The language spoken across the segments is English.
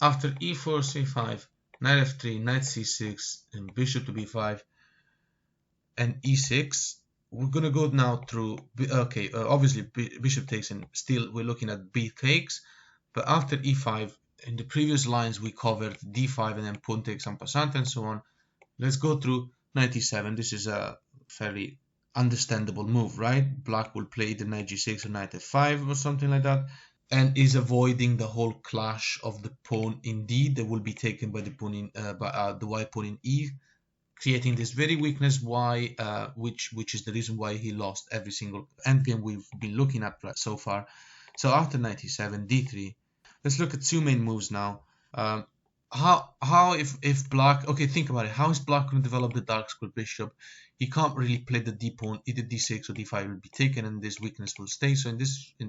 After e4, c5, knight f3, knight c6, and bishop to b5, and e6, we're gonna go now through. Okay, obviously bishop takes, and still we're looking at b takes. But after e5, in the previous lines we covered d5 and then pawn takes en passant and so on. Let's go through knight e7. This is a fairly understandable move, right? Black will play the knight g6 or knight f5 or something like that, and is avoiding the whole clash of the pawn in d that will be taken by the pawn in the white pawn in e, creating this very weakness y, which is the reason why he lost every single endgame we've been looking at so far. So after knight e7, d3, let's look at two main moves now. How if black, okay, think about it, how is black going to develop the dark square bishop? He can't really play the d pawn, either d6 or d5 will be taken, and this weakness will stay. So in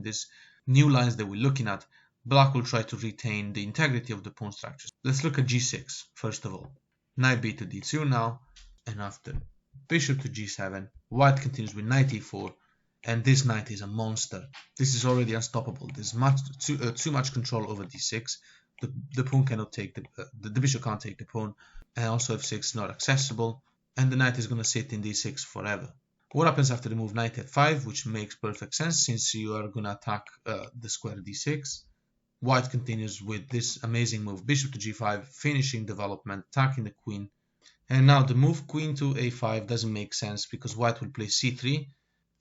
this new lines that we're looking at, black will try to retain the integrity of the pawn structures. Let's look at g6 first of all. Knight b to d2 now, and after bishop to g7, white continues with knight e4, and this knight is a monster. This is already unstoppable. There's too much control over d6. The pawn cannot take the bishop can't take the pawn, and also f6 is not accessible, and the knight is going to sit in d6 forever. What happens after the move knight f5, which makes perfect sense since you are going to attack the square d6. White continues with this amazing move, bishop to g5, finishing development, attacking the queen. And now the move queen to a5 doesn't make sense because white will play c3,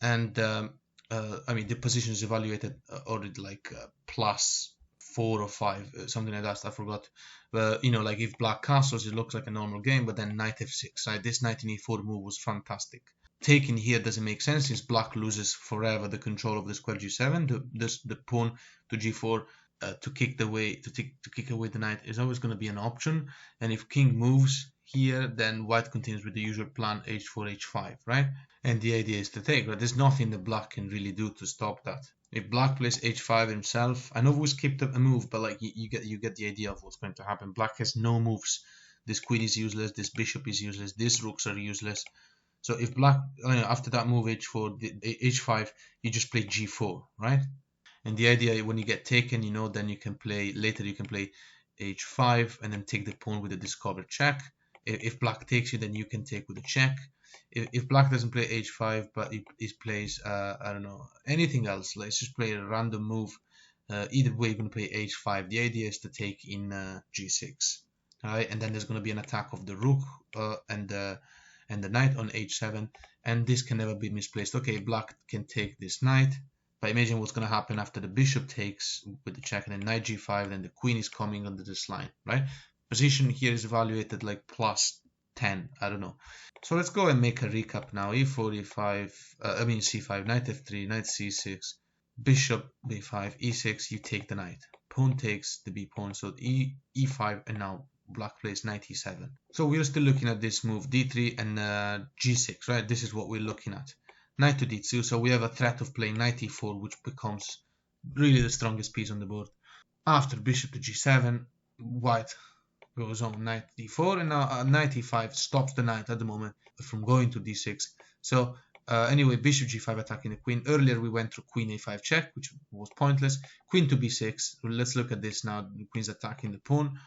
and I mean the position is evaluated already like plus 4 or 5, something like that. I forgot. You know, like if black castles, it looks like a normal game, but then knight f6, right? This knight in e4 move was fantastic. Taking here doesn't make sense since black loses forever the control of the square g7. The pawn to g4 to kick away the knight is always going to be an option. And if king moves here, then white continues with the usual plan h4, h5, right? And the idea is to take, right? There's nothing that black can really do to stop that. If black plays h5 himself, I know we skipped a move, but like you get the idea of what's going to happen. Black has no moves. This queen is useless. This bishop is useless. These rooks are useless. So if black, after that move h4, h5, you just play g4, right? And the idea when you get taken, you know, then you can play later. You can play h5 and then take the pawn with a discovered check. If black takes you, then you can take with a check. If black doesn't play h5 but it plays I don't know, anything else, let's just play a random move, either way you're going to play h5. The idea is to take in g6, alright, and then there's going to be an attack of the rook and the knight on h7, and this can never be misplaced. Okay, black can take this knight, but imagine what's going to happen after the bishop takes with the check and then knight g5, then the queen is coming under this line, right? Position here is evaluated like plus 10, I don't know. So let's go and make a recap now. e4, e5, c5, knight f3, knight c6, bishop b5, e6, you take the knight. Pawn takes the b pawn, so e5, and now black plays knight e7. So we're still looking at this move, d3 and g6, right? This is what we're looking at. Knight to d2, so we have a threat of playing knight e4, which becomes really the strongest piece on the board. After bishop to g7, white goes on knight d4, and now knight e5 stops the knight at the moment from going to d6. So anyway, bishop g5 attacking the queen. Earlier we went through queen a5 check, which was pointless. Queen to b6. Let's look at this now. The queen's attacking the pawn.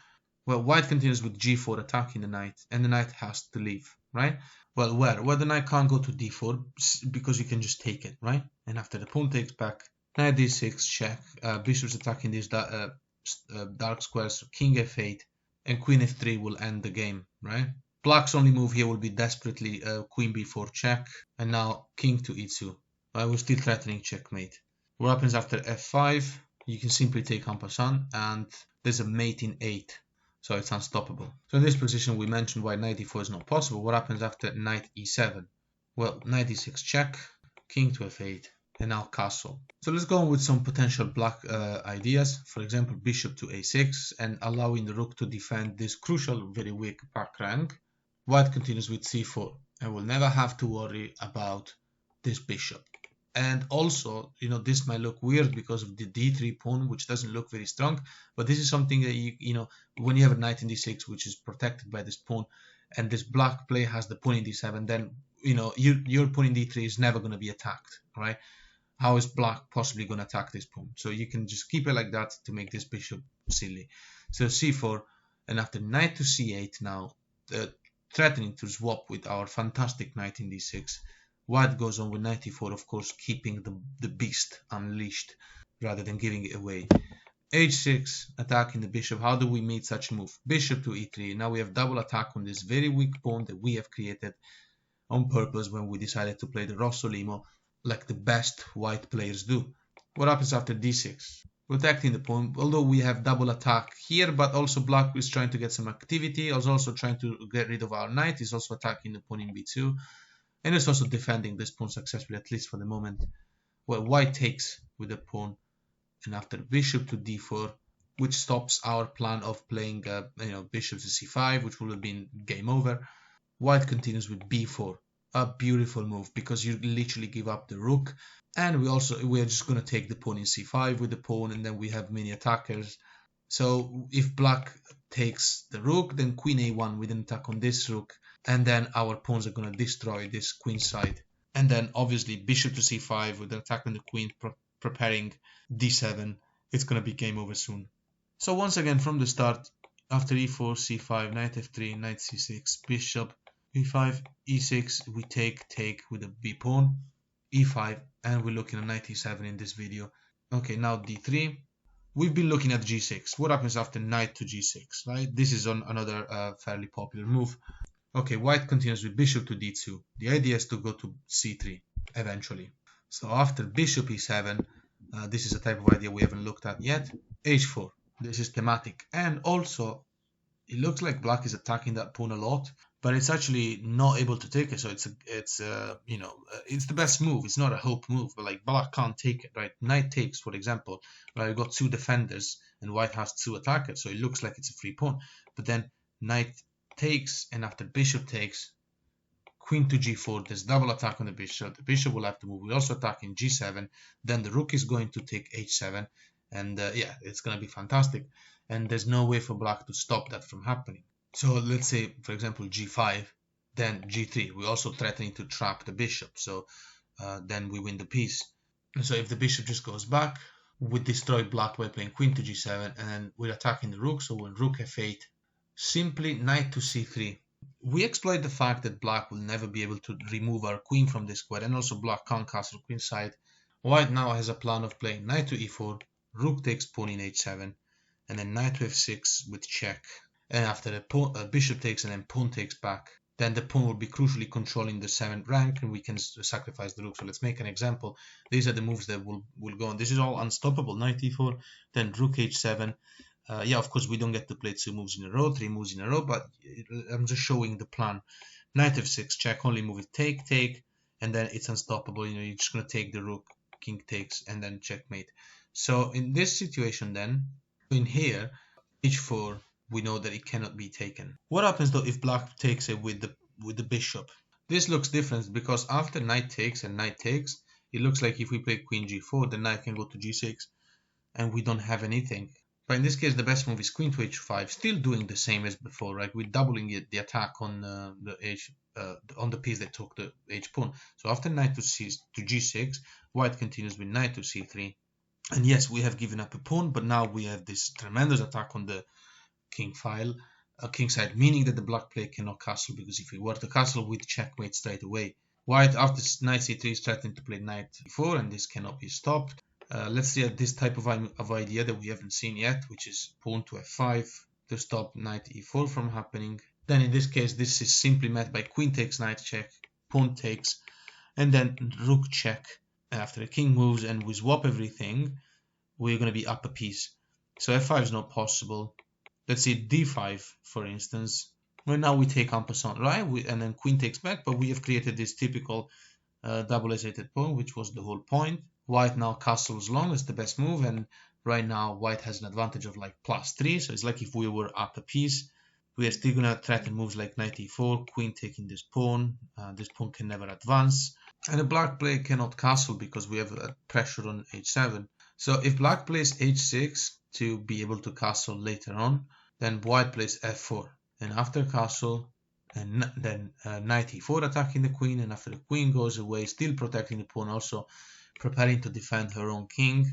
Well, white continues with g4 attacking the knight, and the knight has to leave, right? Well, where? Well, the knight can't go to d4 because you can just take it, right? And after the pawn takes back, knight d6 check. Bishop's attacking these dark squares, so king f8. And queen f3 will end the game, right? Black's only move here will be desperately queen b4 check, and now king to e2. We're still threatening checkmate. What happens after f5? You can simply take en passant, and there's a mate in 8, so it's unstoppable. So in this position, we mentioned why knight e4 is not possible. What happens after knight e7? Well, knight e6 check, king to f8, and now castle. So let's go on with some potential black ideas. For example, bishop to a6 and allowing the rook to defend this crucial, very weak back rank. White continues with c4 and will never have to worry about this bishop. And also, you know, this might look weird because of the d3 pawn, which doesn't look very strong, but this is something that you know, when you have a knight in d6, which is protected by this pawn, and this black play has the pawn in d7, then, you know, your pawn in d3 is never going to be attacked, right? How is black possibly going to attack this pawn? So you can just keep it like that to make this bishop silly. So c4, and after knight to c8 now, threatening to swap with our fantastic knight in d6. White goes on with knight e4, of course, keeping the beast unleashed rather than giving it away. h6, attacking the bishop. How do we meet such a move? Bishop to e3. Now we have double attack on this very weak pawn that we have created on purpose when we decided to play the Rossolimo like the best white players do. What happens after d6? Protecting the pawn, although we have double attack here, but also black is trying to get some activity. Is also trying to get rid of our knight. He's also attacking the pawn in b2, and it's also defending this pawn successfully, at least for the moment. Well, white takes with the pawn, and after bishop to d4, which stops our plan of playing bishop to c5, which would have been game over. White continues with b4, a beautiful move because you literally give up the rook, and we are just going to take the pawn in c5 with the pawn, and then we have many attackers. So if black takes the rook, then queen a1 with an attack on this rook, and then our pawns are going to destroy this queen side. And then obviously bishop to c5 with an attack on the queen, preparing d7. It's going to be game over soon. So once again from the start, after e4, c5, knight f3, knight c6, bishop e5, e6, we take with the b pawn, e5, and we're looking at knight e7 in this video. Okay, now d3. We've been looking at g6. What happens after knight to g6, right? This is on another fairly popular move. Okay, white continues with bishop to d2. The idea is to go to c3 eventually. So after bishop e7, this is a type of idea we haven't looked at yet. h4. This is thematic, and also it looks like black is attacking that pawn a lot, but it's actually not able to take it. So it's the best move. It's not a hope move, but like black can't take it, right? Knight takes, for example, right? We've got two defenders and white has two attackers, so it looks like it's a free pawn. But then knight takes, and after bishop takes, queen to g4, there's double attack on the bishop will have to move. We also attack in g7, then the rook is going to take h7, and yeah, it's going to be fantastic, and there's no way for black to stop that from happening. So let's say, for example, g5, then g3, we're also threatening to trap the bishop, so then we win the piece. And so if the bishop just goes back, we destroy black by playing queen to g7, and then we're attacking the rook, so when rook f8, simply knight to c3. We exploit the fact that black will never be able to remove our queen from this square, and also black can't castle queen side. White now has a plan of playing knight to e4, rook takes pawn in h7, and then knight to f6 with check. And after the bishop takes and then pawn takes back, then the pawn will be crucially controlling the 7th rank, and we can sacrifice the rook. So let's make an example. These are the moves that will go on. This is all unstoppable. Knight e4, then rook h7. Yeah, of course, we don't get to play 2 moves in a row, 3 moves in a row, but I'm just showing the plan. Knight f6, check, only move it, take, and then it's unstoppable. You're just going to take the rook, king takes, and then checkmate. So in this situation then, in here, h4, we know that it cannot be taken. What happens though if black takes it with the bishop? This looks different because after knight takes and knight takes, it looks like if we play queen g4, the knight can go to g6, and we don't have anything. But in this case, the best move is queen to h5, still doing the same as before, right? We're doubling the attack on the piece that took the h pawn. So after knight to g6, white continues with knight to c3. And yes, we have given up a pawn, but now we have this tremendous attack on the king file, king side, meaning that the black player cannot castle, because if we were to castle, we'd checkmate straight away. White, after knight c3, is threatening to play knight e4, and this cannot be stopped. Let's see at this type of idea that we haven't seen yet, which is pawn to f5 to stop knight e4 from happening. Then in this case, this is simply met by queen takes, knight check, pawn takes, and then rook check. And after the king moves and we swap everything, we're going to be up a piece. So f5 is not possible. Let's see d5, for instance. Well, now we take en passant, right? And then queen takes back, but we have created this typical double ace-8 pawn, which was the whole point. White now castles long, is the best move, and right now white has an advantage of like +3, so it's like if we were up a piece. We are still going to threaten moves like knight e4, queen taking this pawn can never advance, and the black player cannot castle because we have pressure on h7. So if black plays h6 to be able to castle later on, then white plays f4, and after castle, and then knight e4 attacking the queen, and after the queen goes away, still protecting the pawn, also preparing to defend her own king,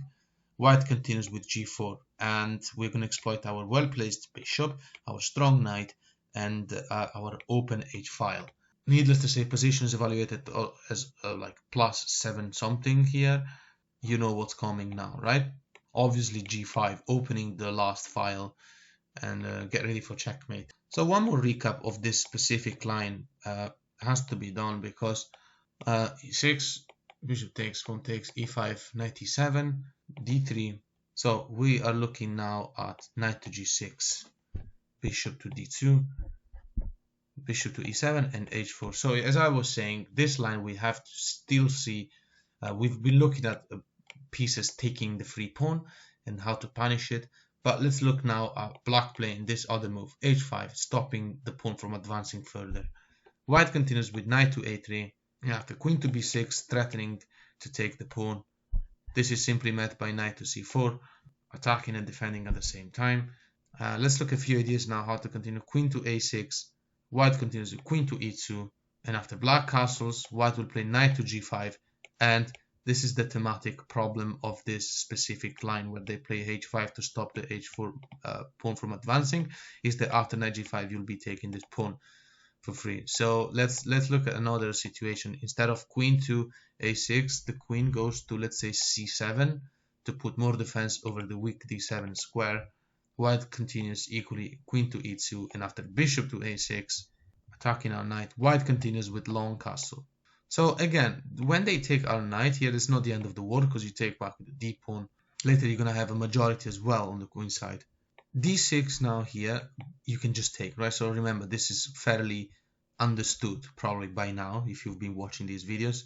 White continues with g4, and we're going to exploit our well-placed bishop, our strong knight, and our open h file. Needless to say, position is evaluated as like +7 something here. You know what's coming now, right? Obviously g5, opening the last file, and get ready for checkmate. So one more recap of this specific line has to be done, because e6, bishop takes, pawn takes, e5, knight e7, d3. So we are looking now at knight to g6, bishop to d2, bishop to e7, and h4. So as I was saying, this line we have to still see. We've been looking at pieces taking the free pawn and how to punish it. But let's look now at black playing this other move, h5, stopping the pawn from advancing further. White continues with knight to a3, after queen to b6, threatening to take the pawn. This is simply met by knight to c4, attacking and defending at the same time. Let's look at a few ideas now how to continue. Queen to a6, white continues with queen to e2, and after black castles, white will play knight to g5, and this is the thematic problem of this specific line where they play h5 to stop the h4 pawn from advancing, is that after knight g5 you'll be taking this pawn for free. So let's look at another situation. Instead of queen to a6, the queen goes to, let's say, c7 to put more defense over the weak d7 square. White continues equally, queen to e2, and after bishop to a6, attacking our knight, white continues with long castle. So again, when they take our knight here, it's not the end of the world, because you take back with the d pawn. Later you're going to have a majority as well on the queen side. d6 now here, you can just take, right? So remember, this is fairly understood probably by now if you've been watching these videos.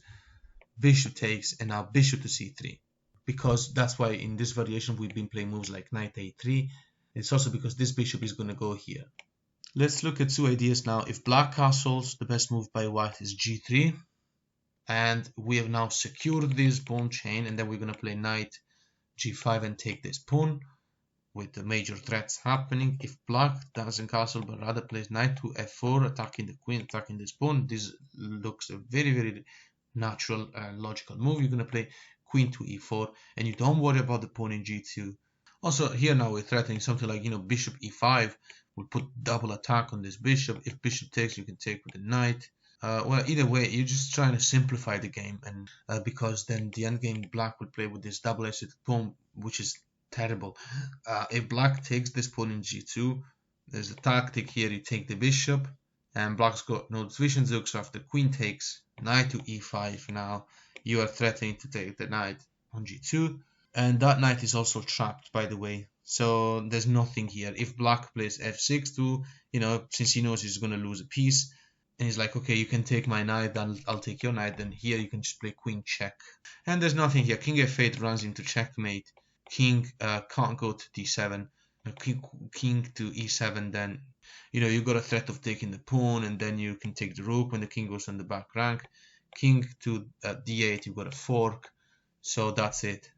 Bishop takes, and now bishop to c3, because that's why in this variation we've been playing moves like knight a3. It's also because this bishop is going to go here. Let's look at two ideas now. If black castles, the best move by white is g3, and we have now secured this pawn chain, and then we're going to play knight g5 and take this pawn with the major threats happening. If black doesn't castle but rather plays knight to f4, attacking the queen, attacking this pawn, this looks a very natural logical move. You're going to play queen to e4, and you don't worry about the pawn in g2. Also here now we're threatening something like, bishop e5 will put double attack on this bishop. If bishop takes, you can take with the knight. Well, either way, you're just trying to simplify the game, and because then the endgame black will play with this double-edged pawn, which is terrible. If black takes this pawn in g2, there's a tactic here. You take the bishop, and black's got no division zook, so after queen takes, knight to e5, now you are threatening to take the knight on g2, and that knight is also trapped, by the way. So there's nothing here. If black plays f6 too, since he knows he's going to lose a piece, and he's like, okay, you can take my knight, then I'll take your knight, then here you can just play queen check. And there's nothing here. King f8 runs into checkmate. King can't go to d7. King to e7, then you got a threat of taking the pawn, and then you can take the rook when the king goes on the back rank. King to d8, you've got a fork. So that's it.